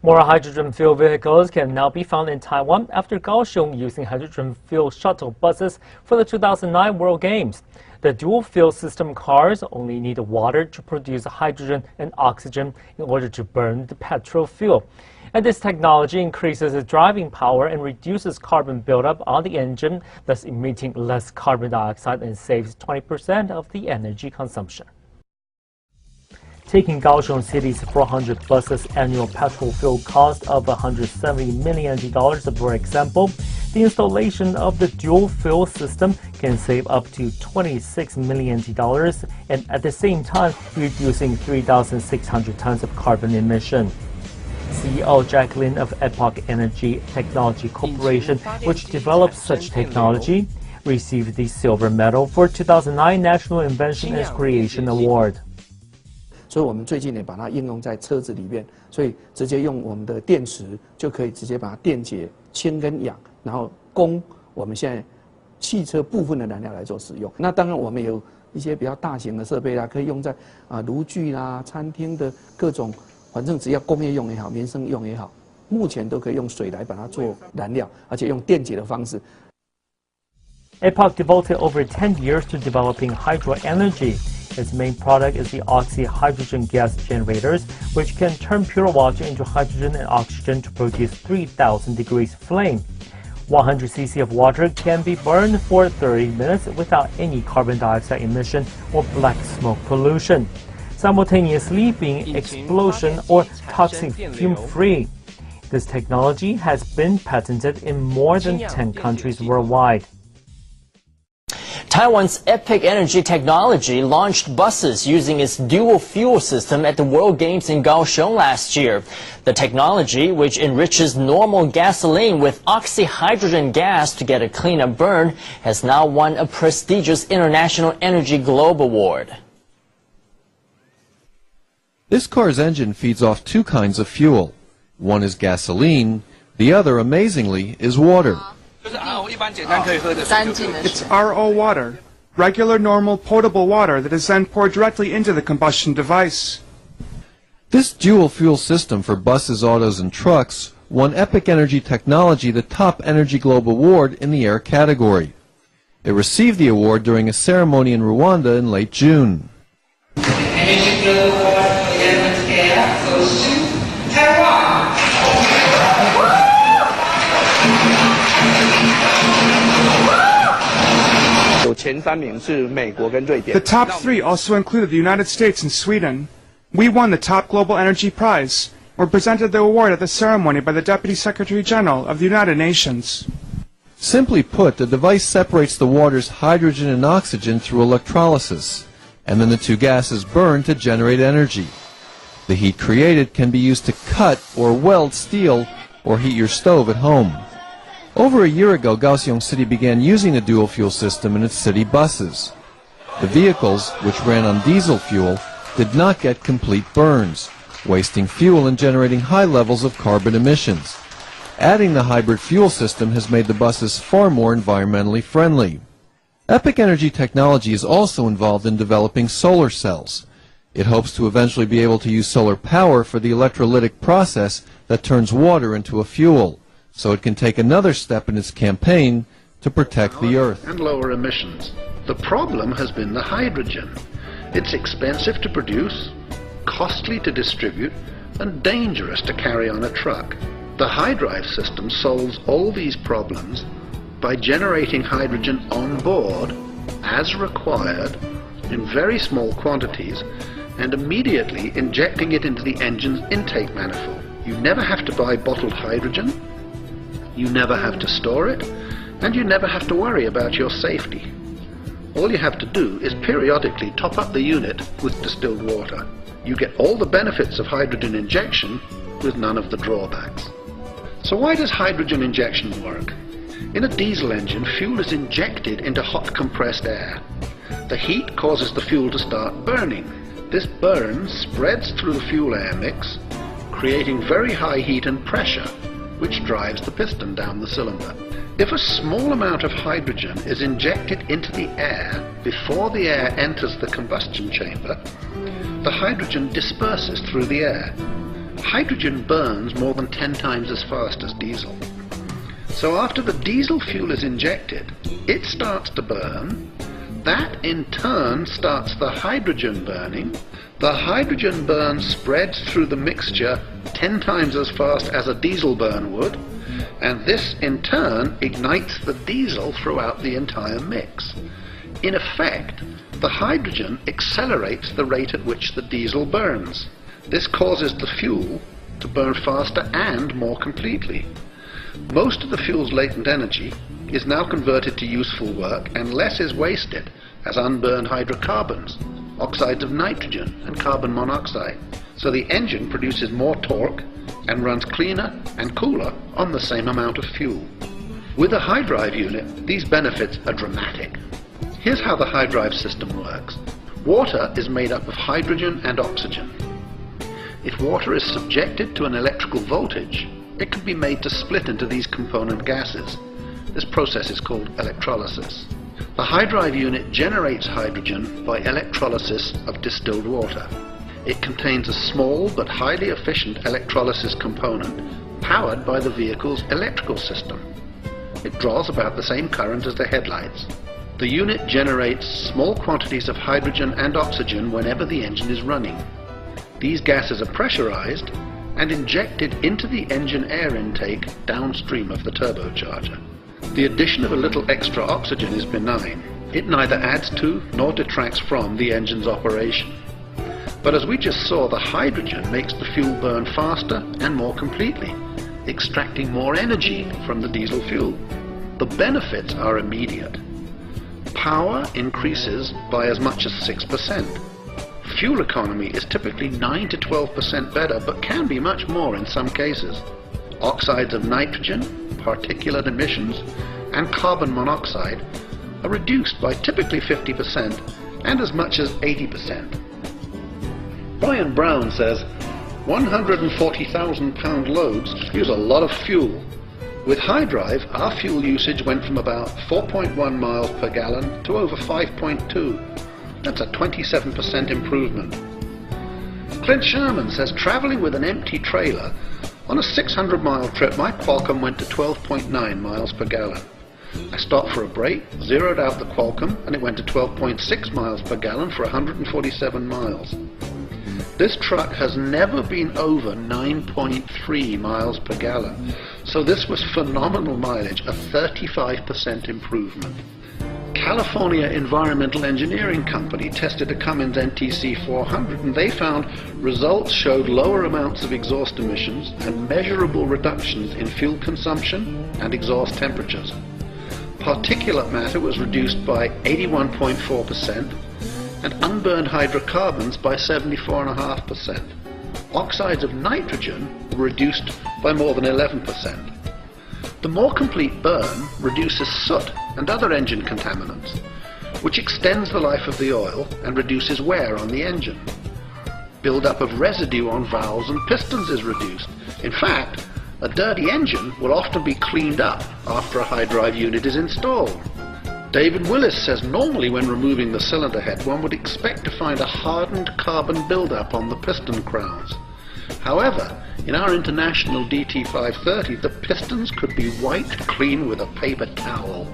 More hydrogen fuel vehicles can now be found in Taiwan after Kaohsiung using hydrogen fuel shuttle buses for the 2009 World Games. The dual fuel system cars only need water to produce hydrogen and oxygen in order to burn the petrol fuel. And this technology increases the driving power and reduces carbon buildup on the engine, thus emitting less carbon dioxide and saves 20% of the energy consumption. Taking Kaohsiung City's 400 buses' annual petrol fuel cost of $170 million for example, the installation of the dual fuel system can save up to $26 million and at the same time reducing 3,600 tons of carbon emission. CEO Jacqueline of Epoch Energy Technology Corporation, which developed such technology, received the silver medal for 2009 National Invention and Creation Award. 所以我们最近也把它应用在车子里面，所以直接用我们的电池就可以直接把它电解氢跟氧，然后供我们现在汽车部分的燃料来做使用。那当然我们有一些比较大型的设备啦，可以用在炉具啦、餐厅的各种，反正只要工业用也好、民生用也好，目前都可以用水来把它做燃料，而且用电解的方式。Epoch devoted over 10 years to developing hydro energy. Its main product is the oxy-hydrogen gas generators, which can turn pure water into hydrogen and oxygen to produce 3,000 degrees flame. 100 cc of water can be burned for 30 minutes without any carbon dioxide emission or black smoke pollution, simultaneously being explosion or toxic fume-free. This technology has been patented in more than 10 countries worldwide. Taiwan's Epoch Energy Technology launched buses using its dual fuel system at the World Games in Kaohsiung last year. The technology, which enriches normal gasoline with oxy-hydrogen gas to get a cleaner burn, has now won a prestigious International Energy Globe Award. This car's engine feeds off two kinds of fuel. One is gasoline, the other, amazingly, is water. It's RO water, regular, normal, potable water that is then poured directly into the combustion device. This dual fuel system for buses, autos, and trucks won Epoch Energy Technology the top Energy Globe Award in the air category. It received the award during a ceremony in Rwanda in late June. Energy Globe Award for Yemen's Air goes to Taiwan. The top three also included the United States and Sweden. We won the top Global Energy Prize. We're presented the award at the ceremony by the Deputy Secretary General of the United Nations. Simply put, the device separates the water's hydrogen and oxygen through electrolysis, and then the two gases burn to generate energy. The heat created can be used to cut or weld steel or heat your stove at home. Over a year ago, Kaohsiung City began using the dual fuel system in its city buses. The vehicles, which ran on diesel fuel, did not get complete burns, wasting fuel and generating high levels of carbon emissions. Adding the hybrid fuel system has made the buses far more environmentally friendly. Epoch Energy Technology is also involved in developing solar cells. It hopes to eventually be able to use solar power for the electrolytic process that turns water into a fuel, so it can take another step in its campaign to protect the Earth. And lower emissions. The problem has been the hydrogen. It's expensive to produce, costly to distribute, and dangerous to carry on a truck. The HyDrive system solves all these problems by generating hydrogen on board, as required, in very small quantities, and immediately injecting it into the engine's intake manifold. You never have to buy bottled hydrogen, you never have to store it, and you never have to worry about your safety. All you have to do is periodically top up the unit with distilled water. You get all the benefits of hydrogen injection with none of the drawbacks. So why does hydrogen injection work? In a diesel engine, fuel is injected into hot compressed air. The heat causes the fuel to start burning. This burn spreads through the fuel-air mix, creating very high heat and pressure, which drives the piston down the cylinder. If a small amount of hydrogen is injected into the air before the air enters the combustion chamber, the hydrogen disperses through the air, hydrogen burns more than 10 times as fast as diesel. So after the diesel fuel is injected, it starts to burn. That in turn starts the hydrogen burning. The hydrogen burn spreads through the mixture 10 times as fast as a diesel burn would, and this in turn ignites the diesel throughout the entire mix. In effect, the hydrogen accelerates the rate at which the diesel burns. This causes the fuel to burn faster and more completely. Most of the fuel's latent energy is now converted to useful work, and less is wasted as unburned hydrocarbons, oxides of nitrogen and carbon monoxide. So the engine produces more torque and runs cleaner and cooler on the same amount of fuel. With a high drive unit, these benefits are dramatic. Here's how the high drive system works. Water is made up of hydrogen and oxygen. If water is subjected to an electrical voltage, it can be made to split into these component gases. This process is called electrolysis. The high drive unit generates hydrogen by electrolysis of distilled water. It contains a small but highly efficient electrolysis component powered by the vehicle's electrical system. It draws about the same current as the headlights. The unit generates small quantities of hydrogen and oxygen whenever the engine is running. These gases are pressurized and injected into the engine air intake downstream of the turbocharger. The addition of a little extra oxygen is benign. It neither adds to nor detracts from the engine's operation. But as we just saw, the hydrogen makes the fuel burn faster and more completely, extracting more energy from the diesel fuel. The benefits are immediate. Power increases by as much as 6%. Fuel economy is typically 9 to 12% better, but can be much more in some cases. Oxides of nitrogen, particulate emissions, and carbon monoxide are reduced by typically 50% and as much as 80%. Brian Brown says 140,000 pound loads use a lot of fuel. With high drive, our fuel usage went from about 4.1 miles per gallon to over 5.2. That's a 27% improvement. Clint Sherman says traveling with an empty trailer on a 600-mile trip, my Qualcomm went to 12.9 miles per gallon. I stopped for a break, zeroed out the Qualcomm, and it went to 12.6 miles per gallon for 147 miles. This truck has never been over 9.3 miles per gallon, so this was phenomenal mileage, a 35% improvement. California Environmental Engineering Company tested a Cummins NTC 400, and they found results showed lower amounts of exhaust emissions and measurable reductions in fuel consumption and exhaust temperatures. Particulate matter was reduced by 81.4% and unburned hydrocarbons by 74.5%. Oxides of nitrogen were reduced by more than 11%. The more complete burn reduces soot and other engine contaminants, which extends the life of the oil and reduces wear on the engine. Build-up of residue on valves and pistons is reduced. In fact, a dirty engine will often be cleaned up after a high drive unit is installed. David Willis says normally when removing the cylinder head, one would expect to find a hardened carbon build-up on the piston crowns. However, in our International DT530, the pistons could be wiped clean with a paper towel.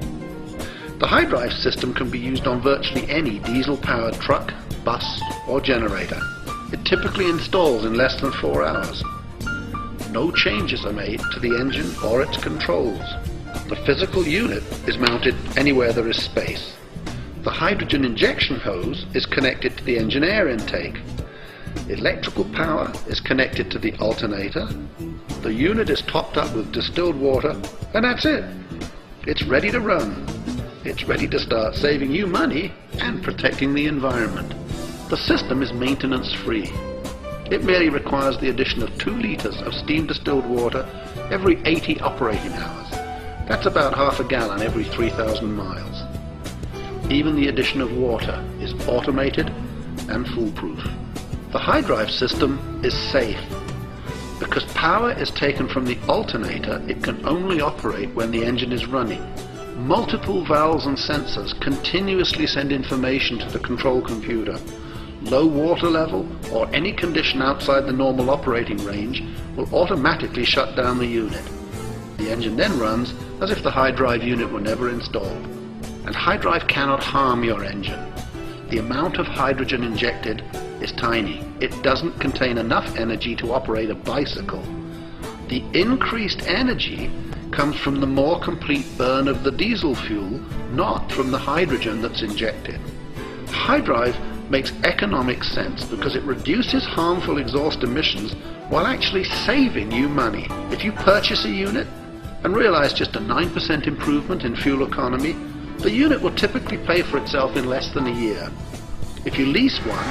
The high drive system can be used on virtually any diesel-powered truck, bus, or generator. It typically installs in less than 4 hours. No changes are made to the engine or its controls. The physical unit is mounted anywhere there is space. The hydrogen injection hose is connected to the engine air intake. Electrical power is connected to the alternator. The unit is topped up with distilled water, and that's it. It's ready to run. It's ready to start saving you money and protecting the environment. The system is maintenance-free. It merely requires the addition of 2 liters of steam distilled water every 80 operating hours. That's about half a gallon every 3,000 miles. Even the addition of water is automated and foolproof. The high drive system is safe. Because power is taken from the alternator, it can only operate when the engine is running. Multiple valves and sensors continuously send information to the control computer. low water level, or any condition outside the normal operating range will automatically shut down the unit. The engine then runs as if the high drive unit were never installed. And high drive cannot harm your engine. The amount of hydrogen injected is tiny. It doesn't contain enough energy to operate a bicycle. The increased energy comes from the more complete burn of the diesel fuel, not from the hydrogen that's injected. High drive makes economic sense because it reduces harmful exhaust emissions while actually saving you money. If you purchase a unit and realize just a 9% improvement in fuel economy, the unit will typically pay for itself in less than a year. If you lease one,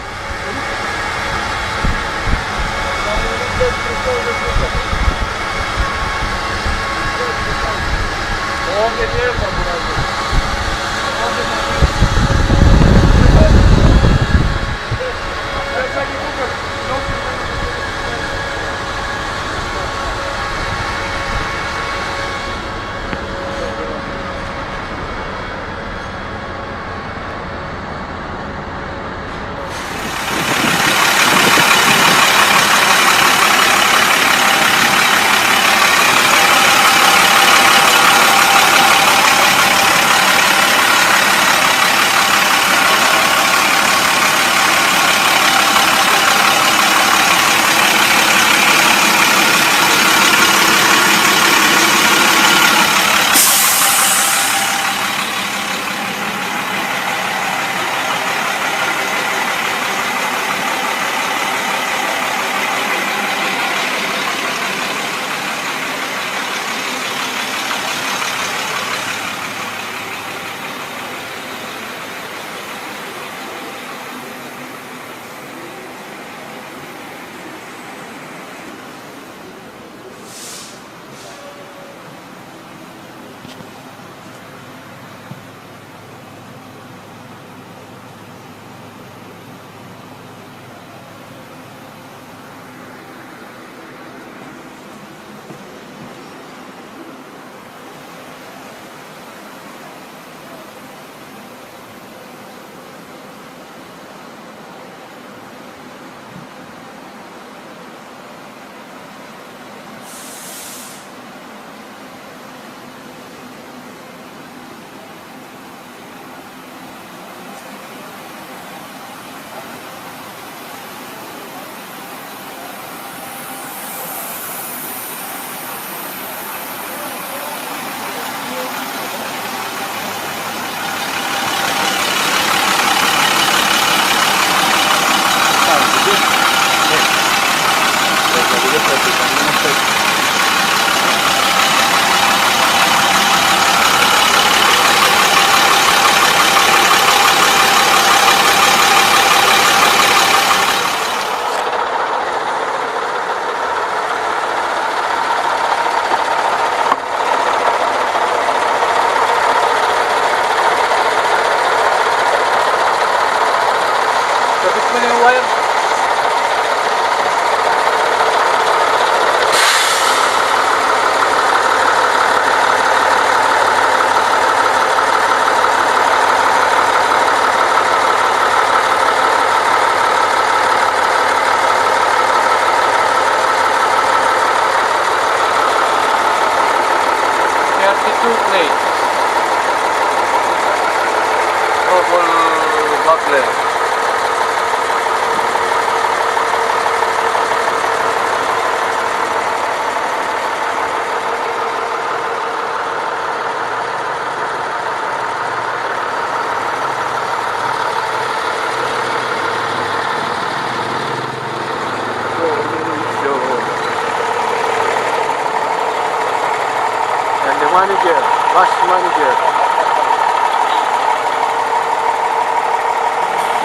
manager, bus manager.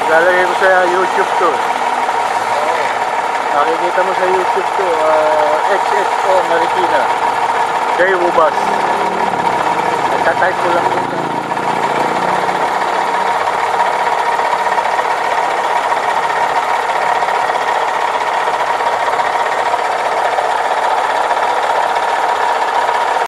Ilalagay ko sa YouTube to. Nakikita mo sa YouTube to, XXO Marikina, Daewoo Bus. Nagtatype ko lang dito.